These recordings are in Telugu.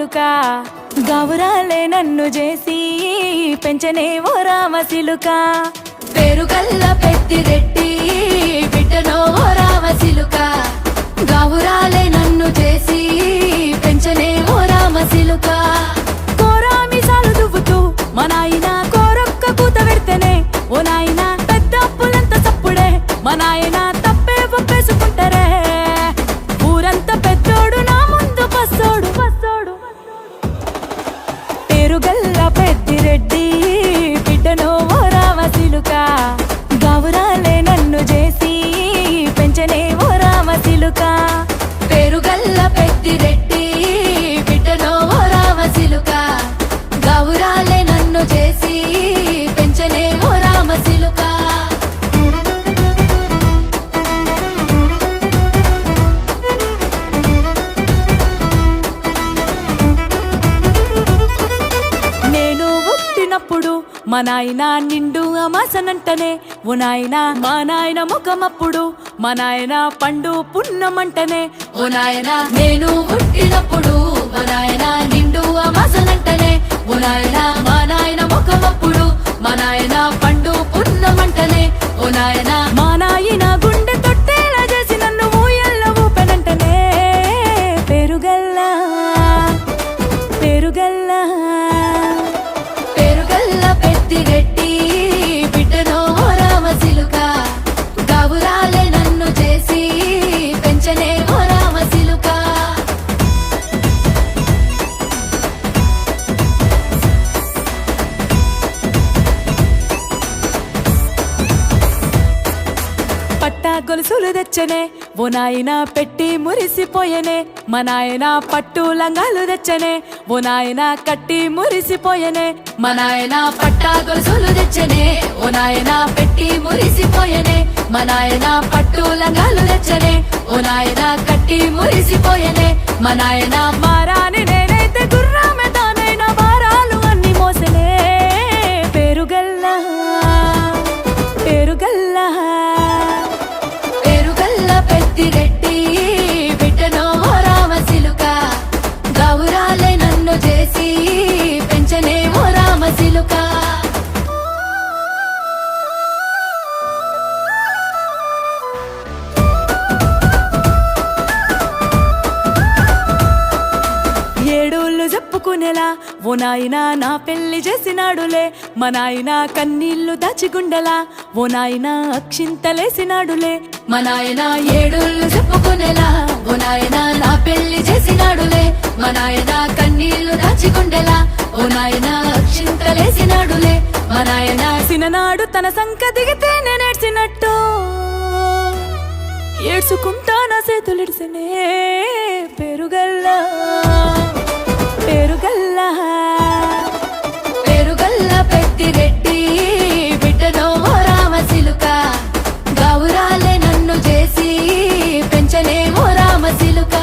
సిలుక గావురాలే నన్ను చేసి పెంచనే ఓ రామ సిలుక పేరుగల్ల పెద్దిరెడ్డి బిడ్డనో ఓ రామ సిలుక గావురాలే నన్ను చేసి పెంచనే ఓ రామ సిలుక కోరామిసాలు దువ్వుతూ మా నాయన కోరొక్క కూత పెడితేనే ఓ నాయన పెద్ద అప్పులంత చప్పుడే మా నాయన తప్పే ఒప్పేసుకుంటారే ఊరంతా పెద్దోడు నా ముందు పస్సోడు పేరుగల్ల పెద్దిరెడ్డి బిడ్డనో ఓ రామ సిలుక గావురాలే నన్ను చేసి పెంచనే ఓ రామ సిలుక పేరుగల్ల పెద్దిరెడ్డి బిడ్డనో ఓ రామ సిలుక గావురాలే నన్ను చేసి పెంచనే ఓ రామ సిలుక నేను పుట్టినప్పుడు మా నాయన నిండు అమాసనంటనే ఓ నాయన మా నాయన ముఖమప్పుడు మా నాయన పండు పున్నమంటనే ఓ నాయన నేను పుట్టినప్పుడు మా నాయన నిండు అమాసనంటనే ఓ నాయన మా నాయన ముఖమప్పుడు మా నాయన పండు పున్నమంటనే ఓ నాయన మా నాయన గుండె తొట్టేలా చేసి నన్ను ఊయల్ల ఊపెనంటనే పేరుగల్లా పేరుగల్లా పేరుగల్ల పెద్దిరెడ్డి బిడ్డనో ఓ రామ సిలుక గావురాలే నన్ను చేసి పెంచనే ఓ రామ సిలుక పట్టా గొలుసులు తెచ్చనే ఓ నాయన పెట్టి మురిసిపోయనే మా నాయన పట్టు లంగాలు తెచ్చనే ఓ నాయన కట్టి మురిసిపోయనే మా నాయన పట్టా గొలుసులు తెచ్చనే ఓ నాయన పెట్టి మురిసిపోయనే మా నాయన పట్టు లంగాలు తెచ్చనే ఓ నాయన కట్టి మురిసిపోయనే మా నాయన మారాని నేనైతే గుర్రామె తానైనా భారాలు అన్ని మోసనే పేరుగల్లా పేరుగల్లా పేరుగల్ల పెద్దిరెడ్డి బిడ్డనో ఓ రామ సిలుక గావురాలే నన్ను చేసి పెంచనే ఓ రామ సిలుక ఏడోళ్ళు చెప్పుకునేలా ఓ నాయన నా పెళ్లి చేసినాడులే మా నాయన కన్నీళ్లు దాచిగుండెలా ఓ నాయన అక్షింతలేసినాడులే మా నాయన ఏడుళ్ళు చెప్పుకునేలా ఓ నాయన నా పెళ్లి చేసినాడులే మా నాయన కన్నీళ్లు దాచికొండెలా ఓ నాయన అక్షింతలేసినాడులే మా నాయన సిననాడు తన సంక దిగితే నేనేడ్చినట్టు ఏడ్చుకుంటా నా చేతులిడిసినే పేరుగల్లా పేరుగల్లా పేరుగల్ల పెద్దిరెడ్డి బిడ్డనో ఓ రామ సిలుక గావురాలే నన్ను చేసి పెంచనే ఓ రామ సిలుక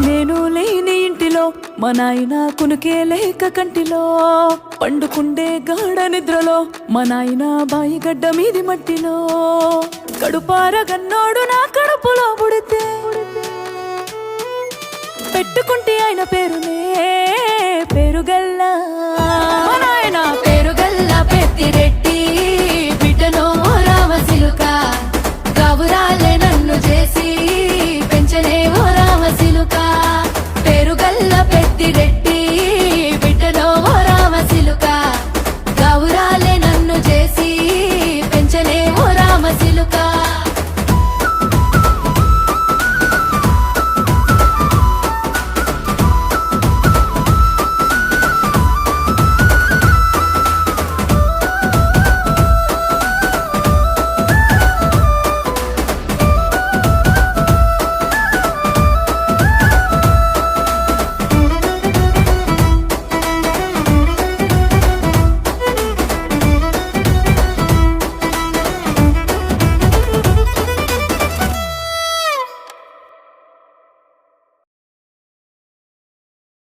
నేను లేని ఇంటిలో మా నాయన కునుకే లేక కంటిలో పండుకుండే గాఢ నిద్రలో మా నాయన బాయిగడ్డ మీది మట్టిలో కడుపారగన్నోడు నా కడుపులో పుడితే పెట్టుకుంటే ఆయన పేరునే పేరుగల్లా మా నాయన